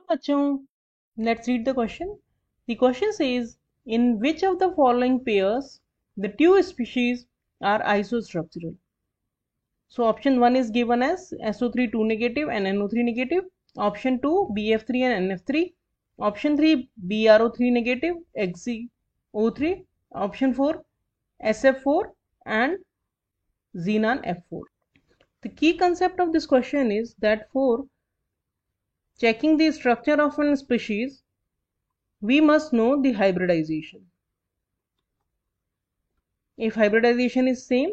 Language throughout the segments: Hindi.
बच्चों, let's read the question. The question says, in which of the following pairs the two species are isostructural? So option 1 is given as SO3 2 negative and NO3 negative. Option 2 BF3 and NF3. Option 3 BRO3 negative XeO3. Option 4 SF4 and xenon F4. The key concept of this question is that for checking the structure of a species, we must know the hybridization. If hybridization is same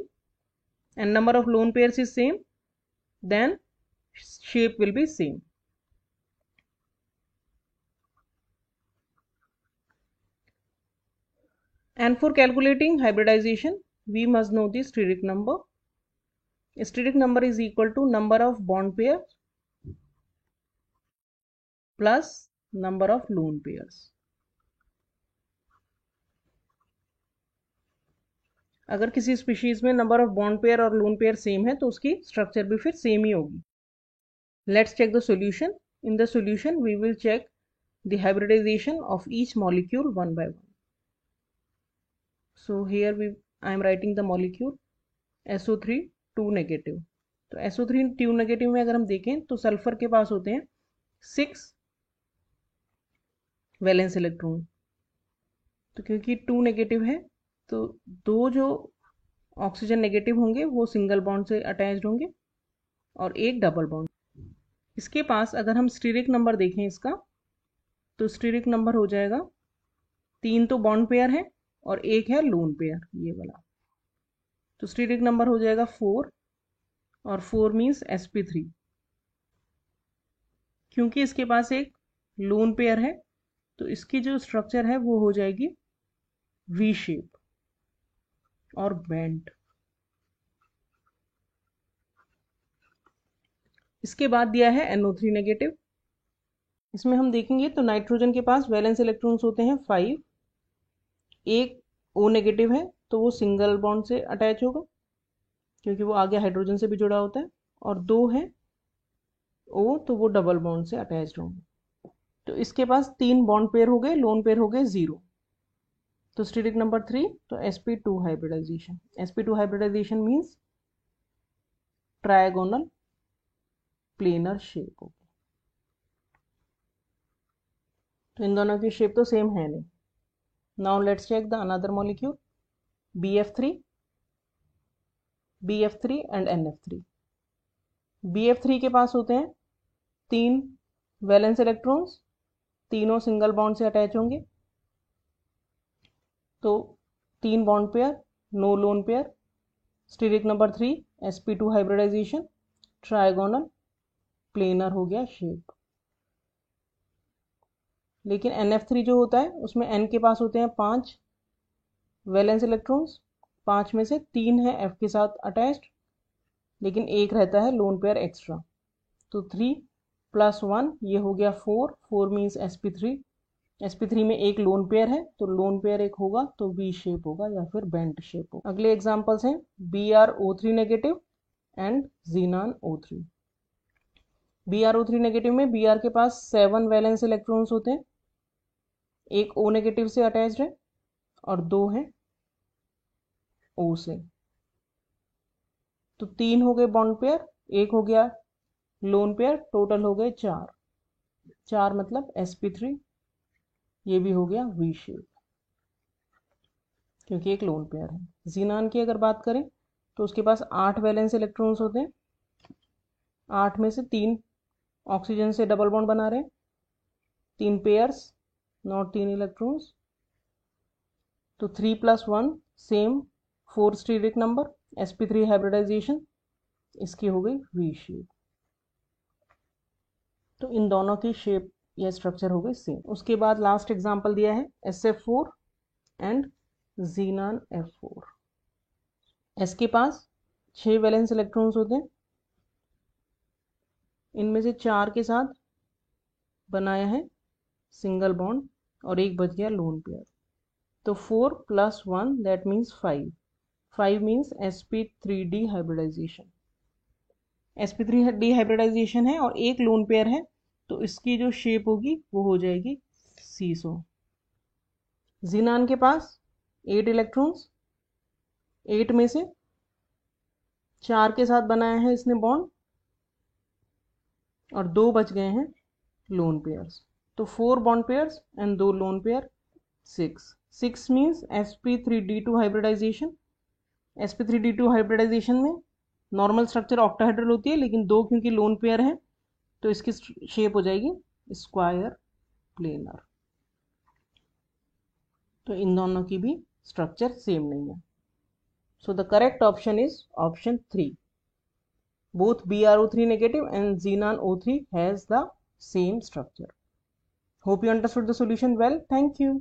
and number of lone pairs is same, then shape will be same. And for calculating hybridization, we must know the steric number. Steric number is equal to number of bond pairs plus number of lone pairs. अगर किसी स्पीशीज में नंबर ऑफ बॉन्ड पेयर और लोन पेयर सेम है तो उसकी स्ट्रक्चर भी फिर सेम ही होगी. Let's check the solution. In the solution we will check the hybridisation of each molecule one by one. So here I am writing the molecule SO3 2 negative. तो SO3 2 नेगेटिव में अगर हम देखें तो सल्फर के पास होते हैं 6 वैलेंस इलेक्ट्रॉन. तो क्योंकि 2 नेगेटिव है तो दो जो ऑक्सीजन नेगेटिव होंगे वो सिंगल बॉन्ड से अटैच्ड होंगे और एक डबल बॉन्ड. इसके पास अगर हम स्टीरिक नंबर देखें इसका तो स्टीरिक नंबर हो जाएगा 3 तो बॉन्ड पेयर है और एक है लोन पेयर ये वाला. तो स्टीरिक नंबर हो जाएगा 4 और 4 मीन्स sp3. क्योंकि इसके पास एक लोन पेयर है तो इसकी जो स्ट्रक्चर है वो हो जाएगी वी शेप और बेंट. इसके बाद दिया है NO3 नेगेटिव. इसमें हम देखेंगे तो नाइट्रोजन के पास वैलेंस इलेक्ट्रॉन्स होते हैं 5. एक O नेगेटिव है तो वो सिंगल बॉन्ड से अटैच होगा क्योंकि वो आगे हाइड्रोजन से भी जुड़ा होता है, और 2 है O तो वो डबल बॉन्ड से अटैच होंगे. तो इसके पास 3 बॉन्ड पेयर हो गए, लोन पेयर हो गए 0. तो स्टीरिक नंबर 3 तो sp2 hybridisation. sp2 hybridisation means trigonal planar shape होगी. तो इन दोनों की शेप तो सेम है नहीं. Now let's check the another molecule BF3 and NF3. BF3 के पास होते हैं 3 वैलेंस इलेक्ट्रॉन्स, तीनों सिंगल बॉन्ड से अटैच होंगे. तो 3 bond pair, no lone pair. Steric number 3 sp2 hybridisation, trigonal planar हो गया शेप. लेकिन NF3 जो होता है उसमें N के पास होते हैं 5 वैलेंस इलेक्ट्रॉन्स. 5 में से 3 है F के साथ अटैच्ड लेकिन एक रहता है लोन पेयर एक्स्ट्रा. तो 3 + 1 ये हो गया 4. 4 मीन्स sp3. sp3 में एक लोन पेयर है तो लोन पेयर एक होगा तो वी शेप होगा या फिर बेंट शेप होगा. अगले एग्जांपल्स हैं BrO3 negative and xenon O3. BrO3 negative में Br के पास 7 वैलेंस इलेक्ट्रॉन्स होते हैं. एक O नेगेटिव से अटैच्ड है और 2 हैं O से. तो 3 हो गए बॉन्ड पेयर, एक हो गया लोन पेयर, टोटल हो गए 4. 4 मतलब sp3. ये भी हो गया वी शेप क्योंकि एक लोन पेयर है. xenon की अगर बात करें तो उसके पास 8 वैलेंस इलेक्ट्रॉन्स होते हैं. 8 में से 3 ऑक्सीजन से डबल बॉन्ड बना रहे हैं, 3 पेयर्स नॉट 3 इलेक्ट्रॉन्स. तो 3 + 1 same 4 steric number, sp3 hybridisation, इसकी हो गई वी शेप. तो इन दोनों की शेप या स्ट्रक्चर हो गई सेम. उसके बाद लास्ट एग्जांपल दिया है SF4 and xenon F4. S के पास 6 वैलेंस इलेक्ट्रॉन्स होते हैं. इनमें से 4 के साथ बनाया है सिंगल बॉन्ड और एक बच गया लोन पेयर. तो 4 + 1 that means 5. 5 means sp3d hybridisation. sp3d hybridisation है और एक लोन पेयर है तो इसकी जो शेप होगी वो हो जाएगी सीसो। जीनान के पास 8 इलेक्ट्रॉन्स, 8 में से 4 के साथ बनाया है इसने बॉन्ड और 2 बच गए हैं लोन पेयर्स। तो 4 bond pairs and 2 lone pair, 6 means sp3d2 hybridisation. sp3d2 hybridisation में नॉर्मल स्ट्रक्चर ऑक्टाहेड्रल होती है, लेकिन 2 क्योंकि लोन पेयर है तो इसकी शेप हो जाएगी स्क्वायर प्लेनर। तो इन दोनों की भी स्ट्रक्चर सेम नहीं है। So the correct option is option 3। Both BrO3 negative and xenon O3 has the same structure. Hope you understood the solution well. Thank you.